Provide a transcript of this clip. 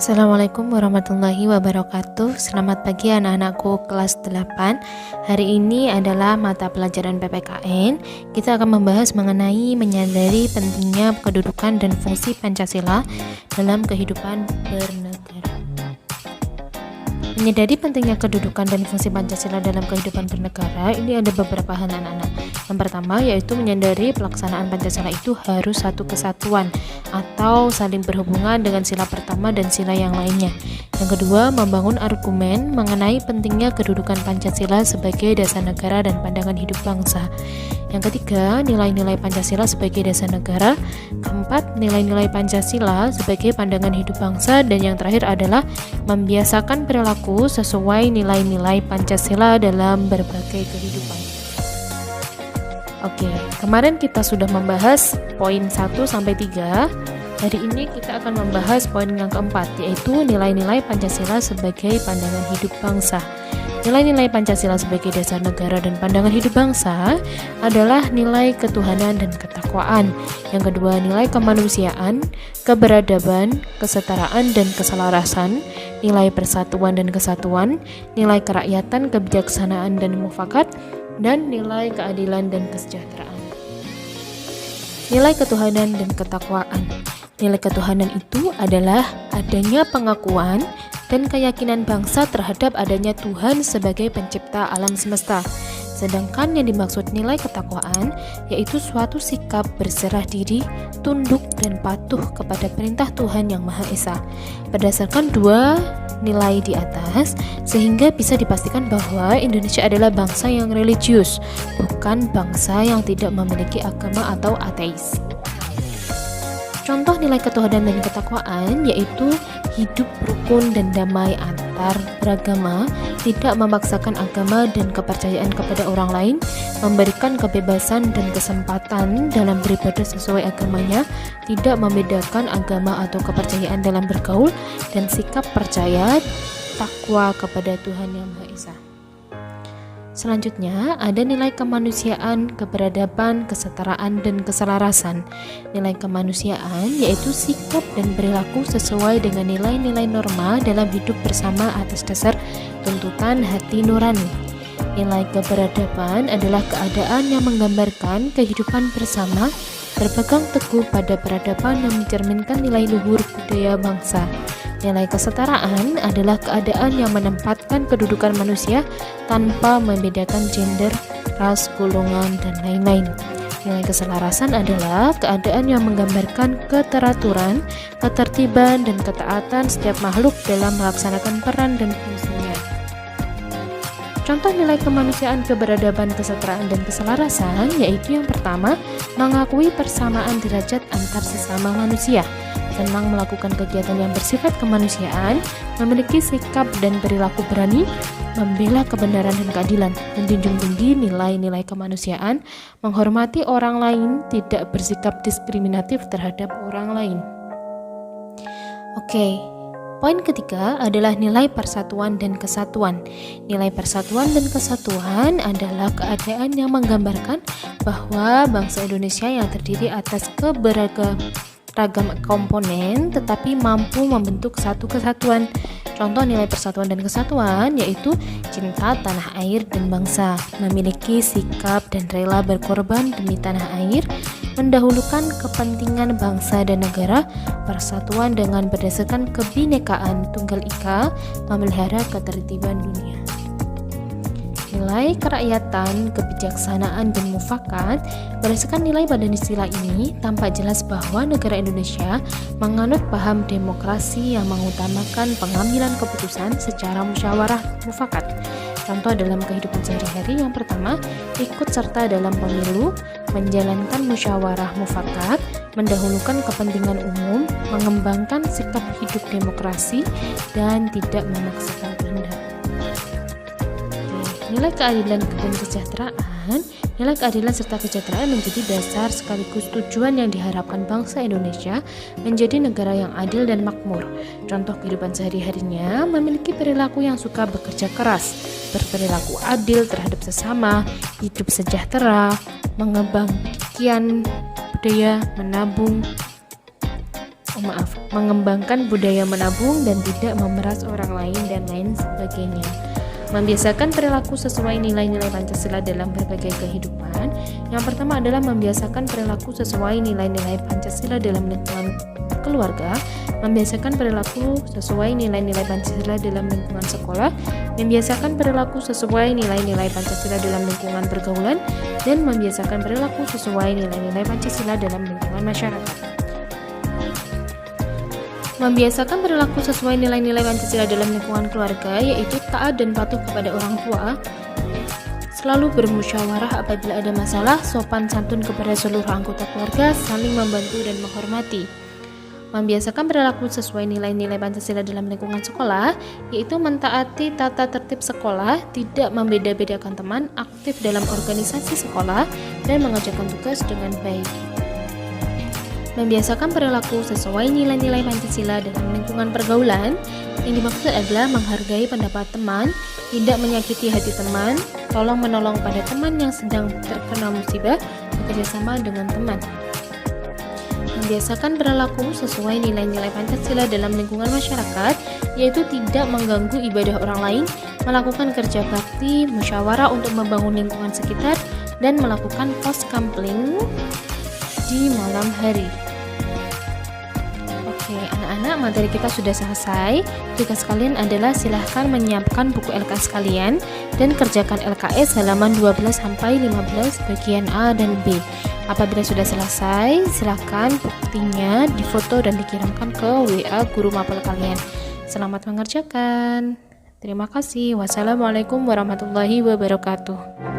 Assalamualaikum warahmatullahi wabarakatuh. Selamat pagi anak-anakku kelas 8. Hari ini adalah mata pelajaran PPKN. Kita akan membahas mengenai menyadari pentingnya kedudukan dan fungsi Pancasila dalam kehidupan bernegara. Menyadari pentingnya kedudukan dan fungsi Pancasila dalam kehidupan bernegara, ini ada beberapa hal anak-anak. Yang pertama yaitu menyadari pelaksanaan Pancasila itu harus satu kesatuan atau saling berhubungan dengan sila pertama dan sila yang lainnya. Yang kedua, membangun argumen mengenai pentingnya kedudukan Pancasila sebagai dasar negara dan pandangan hidup bangsa. Yang ketiga, nilai-nilai Pancasila sebagai dasar negara. Keempat, nilai-nilai Pancasila sebagai pandangan hidup bangsa. Dan yang terakhir adalah membiasakan perilaku sesuai nilai-nilai Pancasila dalam berbagai kehidupan. Oke, kemarin kita sudah membahas poin 1-3. Hari ini kita akan membahas poin yang keempat, yaitu nilai-nilai Pancasila sebagai pandangan hidup bangsa. Nilai-nilai Pancasila sebagai dasar negara dan pandangan hidup bangsa adalah nilai ketuhanan dan ketakwaan. Yang kedua, nilai kemanusiaan, keberadaban, kesetaraan dan keselarasan, nilai persatuan dan kesatuan, nilai kerakyatan, kebijaksanaan dan mufakat, dan nilai keadilan dan kesejahteraan. Nilai ketuhanan dan ketakwaan. Nilai ketuhanan itu adalah adanya pengakuan dan keyakinan bangsa terhadap adanya Tuhan sebagai pencipta alam semesta. Sedangkan yang dimaksud nilai ketakwaan yaitu suatu sikap berserah diri, tunduk dan patuh kepada perintah Tuhan Yang Maha Esa. Berdasarkan dua nilai di atas, sehingga bisa dipastikan bahwa Indonesia adalah bangsa yang religius, bukan bangsa yang tidak memiliki agama atau ateis. Contoh nilai ketuhanan dan ketakwaan yaitu hidup rukun dan damai antar beragama, tidak memaksakan agama dan kepercayaan kepada orang lain, memberikan kebebasan dan kesempatan dalam beribadah sesuai agamanya, tidak membedakan agama atau kepercayaan dalam bergaul, dan sikap percaya takwa kepada Tuhan Yang Maha Esa. Selanjutnya, ada nilai kemanusiaan, keberadaban, kesetaraan, dan keselarasan. Nilai kemanusiaan yaitu sikap dan perilaku sesuai dengan nilai-nilai norma dalam hidup bersama atas dasar tuntutan hati nurani. Nilai keberadaban adalah keadaan yang menggambarkan kehidupan bersama, berpegang teguh pada peradaban yang mencerminkan nilai luhur budaya bangsa. Nilai kesetaraan adalah keadaan yang menempatkan kedudukan manusia tanpa membedakan gender, ras, golongan, dan lain-lain. Nilai keselarasan adalah keadaan yang menggambarkan keteraturan, ketertiban, dan ketaatan setiap makhluk dalam melaksanakan peran dan fungsinya. Contoh nilai kemanusiaan, keberadaban, kesetaraan, dan keselarasan yaitu yang pertama, mengakui persamaan derajat antar sesama manusia, senang melakukan kegiatan yang bersifat kemanusiaan, memiliki sikap dan perilaku berani, membela kebenaran dan keadilan, menjunjung tinggi nilai-nilai kemanusiaan, menghormati orang lain, tidak bersikap diskriminatif terhadap orang lain. Oke. Poin ketiga adalah nilai persatuan dan kesatuan. Nilai persatuan dan kesatuan adalah keadaan yang menggambarkan bahwa bangsa Indonesia yang terdiri atas ragam komponen tetapi mampu membentuk satu kesatuan. Contoh nilai persatuan dan kesatuan yaitu cinta tanah air dan bangsa, memiliki sikap dan rela berkorban demi tanah air, mendahulukan kepentingan bangsa dan negara, persatuan dengan berdasarkan kebinekaan tunggal ika, memelihara ketertiban dunia. Nilai kerakyatan, kebijaksanaan, dan mufakat. Berdasarkan nilai pada istilah ini, tampak jelas bahwa negara Indonesia menganut paham demokrasi yang mengutamakan pengambilan keputusan secara musyawarah mufakat. Contoh dalam kehidupan sehari-hari, yang pertama, ikut serta dalam pemilu, menjalankan musyawarah mufakat, mendahulukan kepentingan umum, mengembangkan sikap hidup demokrasi, dan tidak memaksakan kehendak. Nilai keadilan dan kesejahteraan. Nilai keadilan serta kesejahteraan menjadi dasar sekaligus tujuan yang diharapkan bangsa Indonesia menjadi negara yang adil dan makmur. Contoh kehidupan sehari-harinya memiliki perilaku yang suka bekerja keras, berperilaku adil terhadap sesama, hidup sejahtera, mengembangkan budaya, menabung, mengembangkan budaya menabung dan tidak memeras orang lain dan lain sebagainya. Membiasakan perilaku sesuai nilai-nilai Pancasila dalam berbagai kehidupan. Yang pertama adalah membiasakan perilaku sesuai nilai-nilai Pancasila dalam lingkungan keluarga, membiasakan perilaku sesuai nilai-nilai Pancasila dalam lingkungan sekolah, membiasakan perilaku sesuai nilai-nilai Pancasila dalam lingkungan pergaulan, dan membiasakan perilaku sesuai nilai-nilai Pancasila dalam lingkungan masyarakat. Membiasakan perilaku sesuai nilai-nilai Pancasila dalam lingkungan keluarga, yaitu taat dan patuh kepada orang tua, selalu bermusyawarah apabila ada masalah, sopan santun kepada seluruh anggota keluarga, saling membantu dan menghormati. Membiasakan perilaku sesuai nilai-nilai Pancasila dalam lingkungan sekolah, yaitu mentaati tata tertib sekolah, tidak membeda-bedakan teman, aktif dalam organisasi sekolah, dan mengerjakan tugas dengan baik. Membiasakan perilaku sesuai nilai-nilai Pancasila dalam lingkungan pergaulan, yang dimaksud adalah menghargai pendapat teman, tidak menyakiti hati teman, tolong menolong pada teman yang sedang terkena musibah, bekerja sama dengan teman. Membiasakan perilaku sesuai nilai-nilai Pancasila dalam lingkungan masyarakat, yaitu tidak mengganggu ibadah orang lain, melakukan kerja bakti, musyawarah untuk membangun lingkungan sekitar, dan melakukan pos kampling di malam hari. Oke, anak-anak, materi kita sudah selesai. Tugas kalian adalah silahkan menyiapkan buku LKS kalian dan kerjakan LKS halaman 12-15 bagian A dan B. Apabila sudah selesai, silahkan buktinya difoto dan dikirimkan ke WA guru mapel kalian. Selamat mengerjakan. Terima kasih. Wassalamualaikum warahmatullahi wabarakatuh.